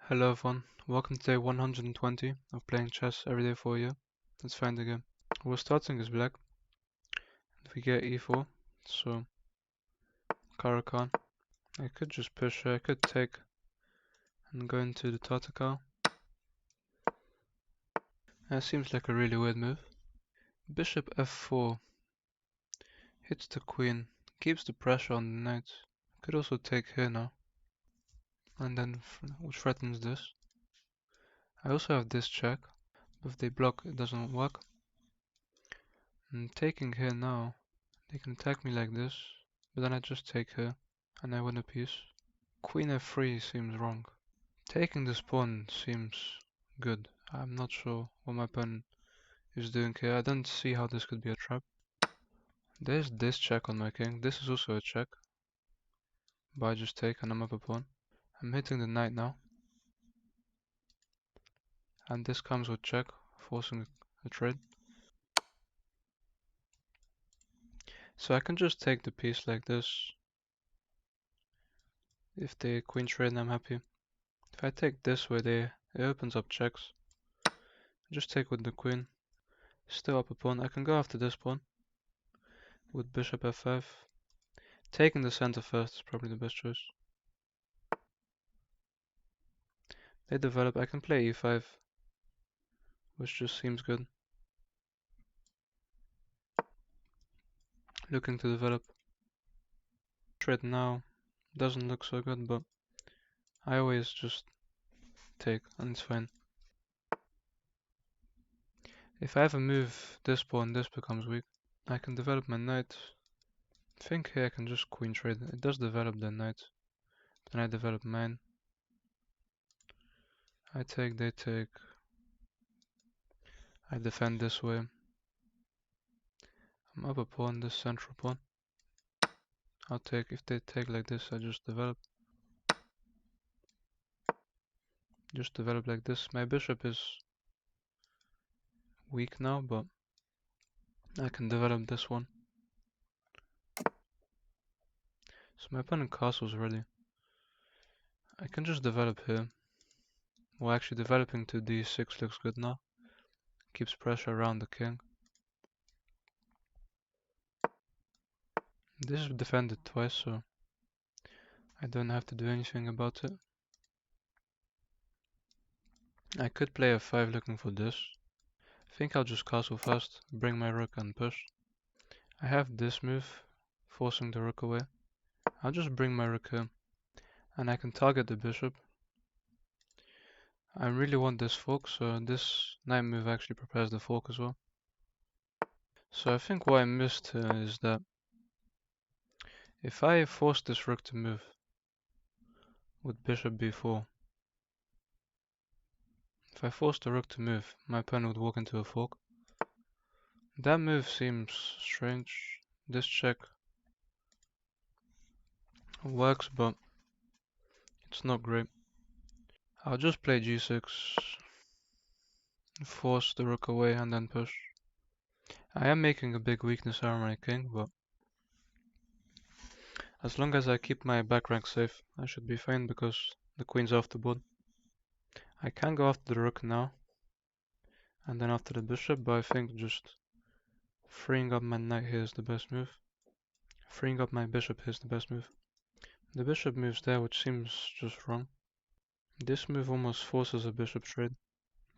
Hello everyone, welcome to day 120 of playing chess every day for a year. Let's find the game. We're starting as black. If we get e4, so Caro-Kann. I could just push here, I could take and go into the Tartakow. That seems like a really weird move. Bishop f4 hits the queen, keeps the pressure on the knight. Could also take here now, and then which threatens this. I also have this check, but if they block it doesn't work. And taking here now, they can attack me like this, but then I just take here, and I win a piece. Queen f3 seems wrong. Taking this pawn seems good. I'm not sure what my opponent is doing here. I don't see how this could be a trap. There's this check on my king. This is also a check. But I just take and I'm up a pawn. I'm hitting the knight now. And this comes with check, forcing a trade. So I can just take the piece like this. If they queen trade, I'm happy. If I take this way, it opens up checks. Just take with the queen. Still up a pawn. I can go after this pawn with bishop f5. Taking the center first is probably the best choice. They develop. I can play e5, which just seems good. Looking to develop. Trade now doesn't look so good, but I always just take, and it's fine. If I ever move this pawn, this becomes weak. I can develop my knight. I think here I can just queen trade. It does develop the knight. Then I develop mine. I take, they take. I defend this way. I'm up a pawn, this central pawn. I'll take. If they take like this, I just develop. Just develop like this. My bishop is weak now, but I can develop this one. So my opponent castles ready. I can just develop here. Well, actually developing to d6 looks good now. Keeps pressure around the king. This is defended twice, so I don't have to do anything about it. I could play f5 looking for this. I think I'll just castle first, bring my rook and push. I have this move, forcing the rook away. I'll just bring my rook here, and I can target the bishop. I really want this fork, so this knight move actually prepares the fork as well. So I think what I missed here is that if I force this rook to move with bishop b4, if I force the rook to move, my opponent would walk into a fork. That move seems strange. This check works, but it's not great. I'll just play g6, force the rook away and then push. I am making a big weakness out of my king, but as long as I keep my back rank safe, I should be fine because the queen's off the board. I can go after the rook now, and then after the bishop, but I think just freeing up my knight here is the best move. Freeing up my bishop here is the best move. The bishop moves there, which seems just wrong. This move almost forces a bishop trade.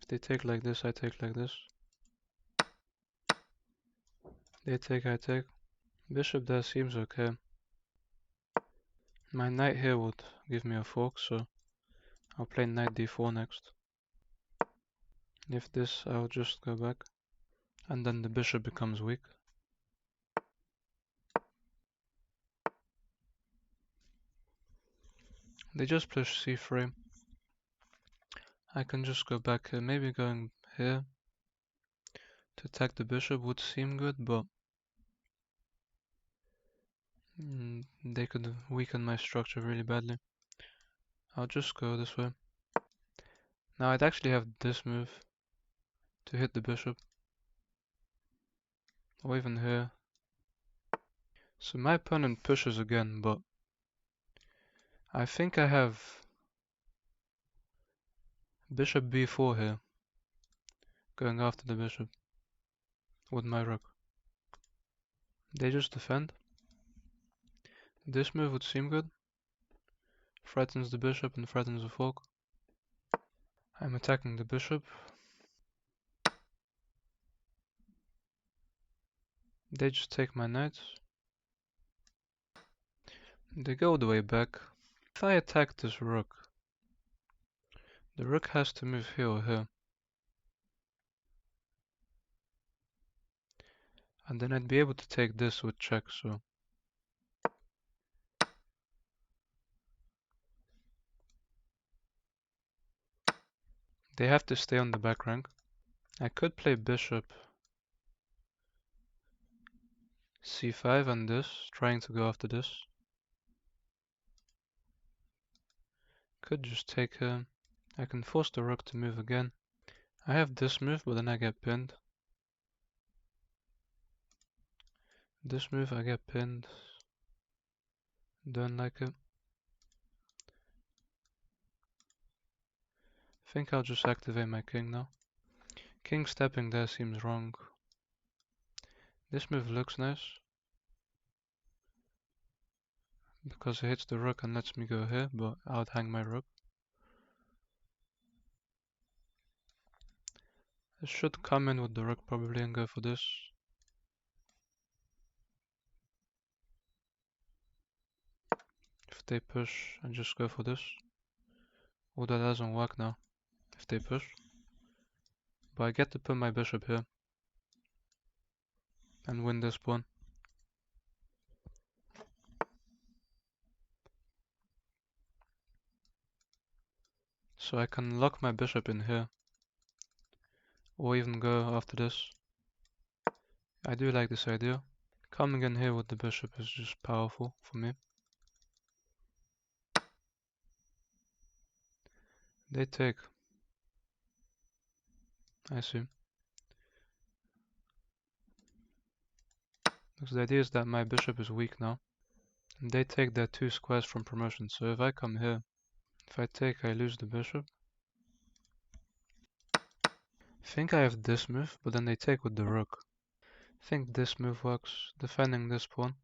If they take like this, I take like this. They take, I take. Bishop there seems okay. My knight here would give me a fork, so I'll play knight d4 next. If this, I'll just go back. And then the bishop becomes weak. They just push c3. I can just go back here. Maybe going here to attack the bishop would seem good, but they could weaken my structure really badly. I'll just go this way. Now I'd actually have this move to hit the bishop. Or even here. So my opponent pushes again, but I think I have Bishop b4 here. Going after the bishop. With my rook. They just defend. This move would seem good. Threatens the bishop and threatens the fork. I'm attacking the bishop. They just take my knight. They go the way back. If I attack this rook, the rook has to move here or here. And then I'd be able to take this with check, so. They have to stay on the back rank. I could play bishop c5 and this, trying to go after this. Could just take him. I can force the rook to move again. I have this move, but then I get pinned. This move, I get pinned. Don't like it. I think I'll just activate my king now. King stepping there seems wrong. This move looks nice. Because it hits the rook and lets me go here, but outhang my rook. I should come in with the rook probably and go for this. If they push, I just go for this. Oh, that doesn't work now. If they push. But I get to put my bishop here. And win this pawn. So I can lock my bishop in here. Or even go after this. I do like this idea. Coming in here with the bishop is just powerful for me. They take. I see. Because the idea is that my bishop is weak now. And they take their 2 squares from promotion. So if I come here, if I take, I lose the bishop. I think I have this move, but then they take with the rook. I think this move works, defending this pawn.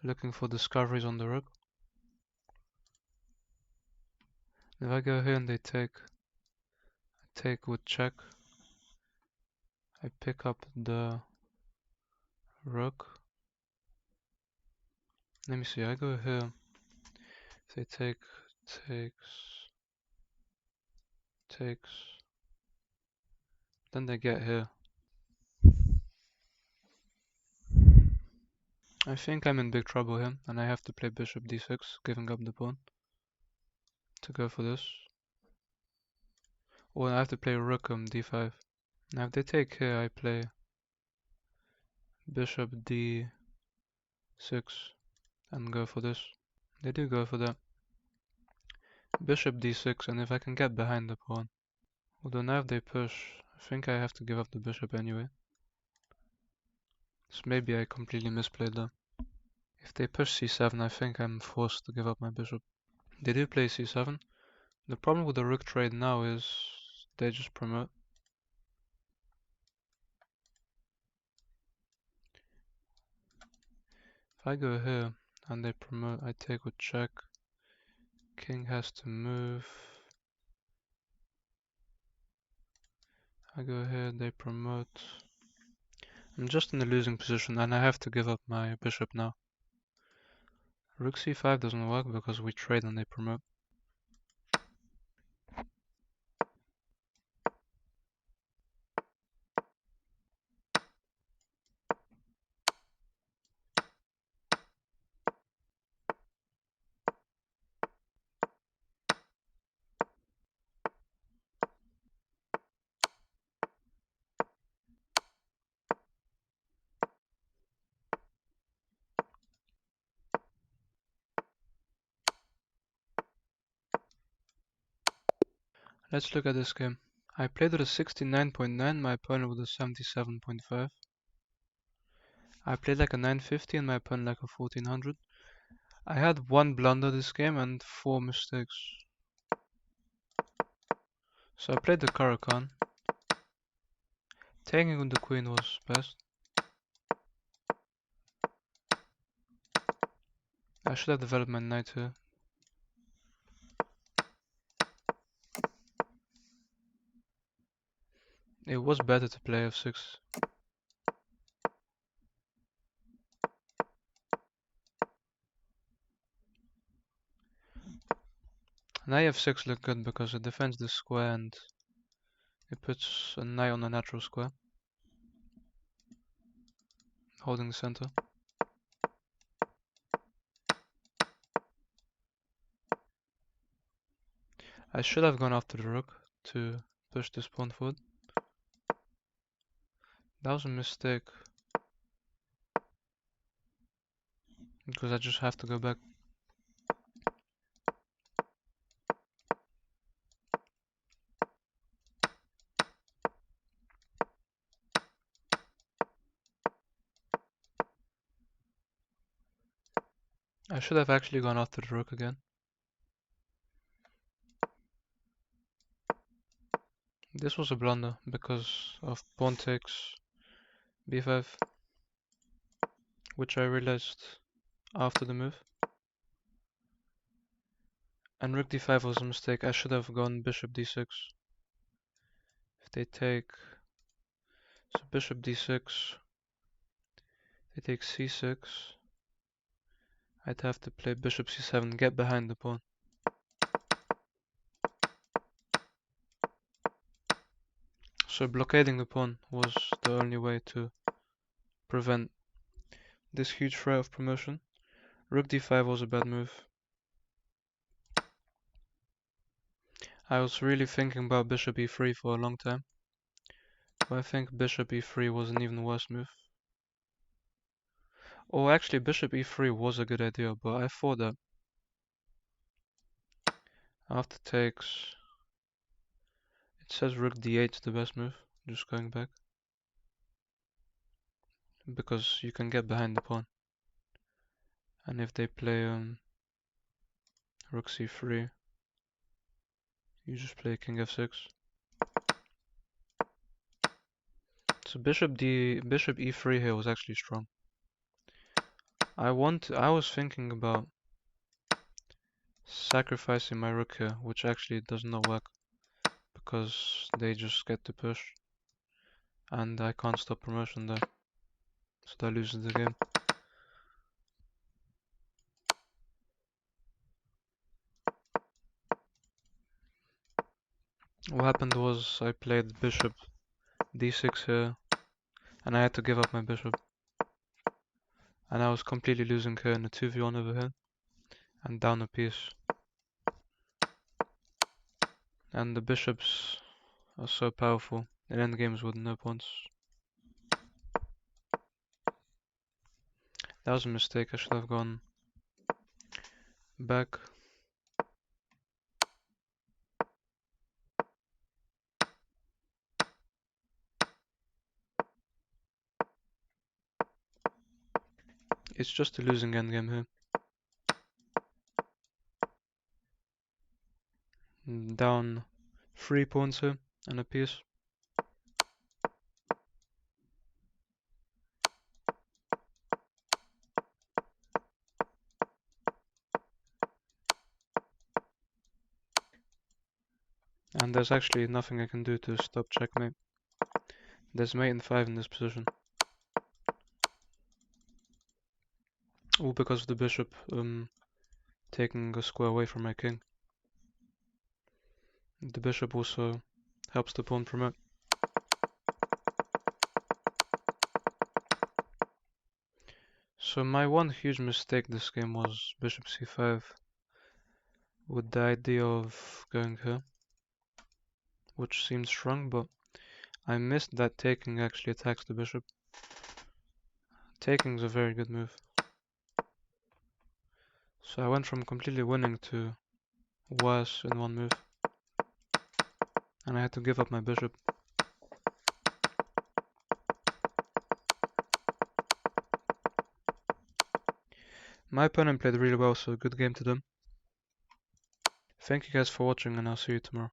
Looking for discoveries on the rook. If I go here and they take, I take with check. I pick up the rook. Let me see, I go here. If they take, takes. Then they get here. I think I'm in big trouble here, and I have to play bishop d6, giving up the pawn. To go for this. Or I have to play rook d5. Now if they take here, I play bishop d6 and go for this. They do go for that. Bishop d6, and if I can get behind the pawn. Although now if they push, I think I have to give up the bishop anyway. So maybe I completely misplayed that. If they push c7, I think I'm forced to give up my bishop. They do play c7. The problem with the rook trade now is they just promote. If I go here and they promote, I take with check. King has to move. I go here, they promote. I'm just in a losing position and I have to give up my bishop now. Rook c5 doesn't work because we trade and they promote. Let's look at this game. I played with a 69.9, my opponent with a 77.5. I played like a 950 and my opponent like a 1400. I had one blunder this game and 4 mistakes. So I played the Caro-Kann. Taking with the queen was best. I should have developed my knight here. It was better to play f6. Knight f6 looked good because it defends this square and it puts a knight on a natural square, holding the center. I should have gone after the rook to push this pawn forward. That was a mistake, because I just have to go back. I should have actually gone after the rook again. This was a blunder because of pawn takes b5, which I realized after the move. And rook d5 was a mistake. I should have gone bishop d6. If they take, so bishop d6, they take c6. I'd have to play bishop c7, get behind the pawn. So blockading the pawn was the only way to prevent this huge threat of promotion. Rook d5 was a bad move. I was really thinking about bishop e3 for a long time, but I think bishop e3 was an even worse move. Oh, actually bishop e3 was a good idea, but I thought that after takes, it says rook d8 is the best move, just going back, because you can get behind the pawn. And if they play rook c3, you just play king f6. So bishop e3 here was actually strong. I was thinking about sacrificing my rook here, which actually does not work because they just get to push and I can't stop promotion there, so that loses the game. What happened was I played bishop d6 here and I had to give up my bishop, and I was completely losing here in a 2v1 over here and down a piece, and the bishops are so powerful in endgames with no pawns. That was a mistake. I should have gone back. It's just a losing endgame here. Down 3 pawns here and a piece. And there's actually nothing I can do to stop checkmate. There's mate in 5 in this position. All because of the bishop taking a square away from my king. The bishop also helps the pawn promote. So my one huge mistake this game was bishop c5 with the idea of going here, which seemed strong, but I missed that taking actually attacks the bishop. Taking is a very good move. So I went from completely winning to worse in one move, and I had to give up my bishop. My opponent played really well, so good game to them. Thank you guys for watching, and I'll see you tomorrow.